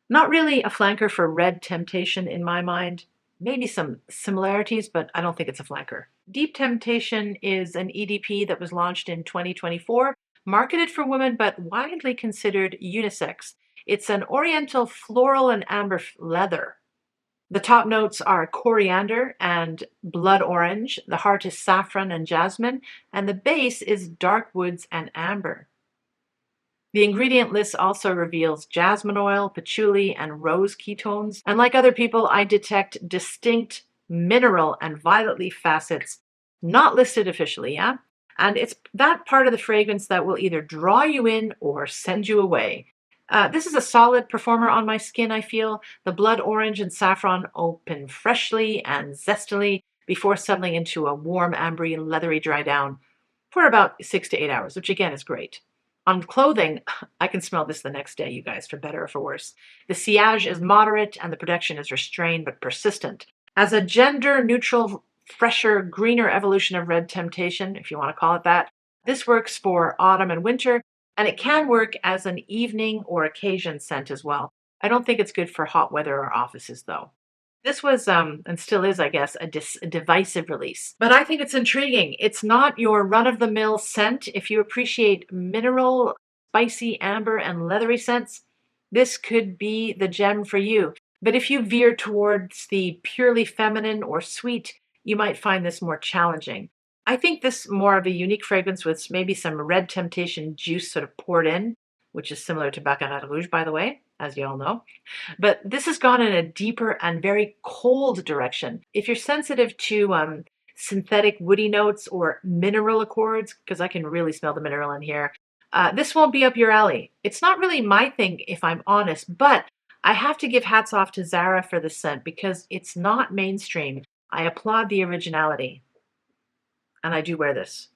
Not really a flanker for Red Temptation in my mind. Maybe some similarities, but I don't think it's a flanker. Deep Temptation is an EDP that was launched in 2024, marketed for women but widely considered unisex. It's an oriental floral and amber leather. The top notes are coriander and blood orange. The heart is saffron and jasmine, and the base is dark woods and amber. The ingredient list also reveals jasmine oil, patchouli, and rose ketones. And like other people, I detect distinct mineral and violet leaf facets, not listed officially, yeah? And it's that part of the fragrance that will either draw you in or send you away. This is a solid performer on my skin, I feel. The blood orange and saffron open freshly and zestily before settling into a warm, ambery, leathery dry down for about 6 to 8 hours, which again is great. On clothing, I can smell this the next day, you guys, for better or for worse. The sillage is moderate and the production is restrained but persistent. As a gender neutral, fresher, greener evolution of Red Temptation, if you want to call it that, this works for autumn and winter, and it can work as an evening or occasion scent as well. I don't think it's good for hot weather or offices, though. This was, and still is, I guess, a divisive release. But I think it's intriguing. It's not your run of the mill scent. If you appreciate mineral, spicy, amber, and leathery scents, this could be the gem for you. But if you veer towards the purely feminine or sweet, you might find this more challenging. I think this more of a unique fragrance with maybe some Red Temptation juice sort of poured in, which is similar to Baccarat Rouge, by the way, as you all know. But this has gone in a deeper and very cold direction. If you're sensitive to synthetic woody notes or mineral accords, because I can really smell the mineral in here, this won't be up your alley. It's not really my thing, if I'm honest, but I have to give hats off to Zara for the scent because it's not mainstream. I applaud the originality, and I do wear this.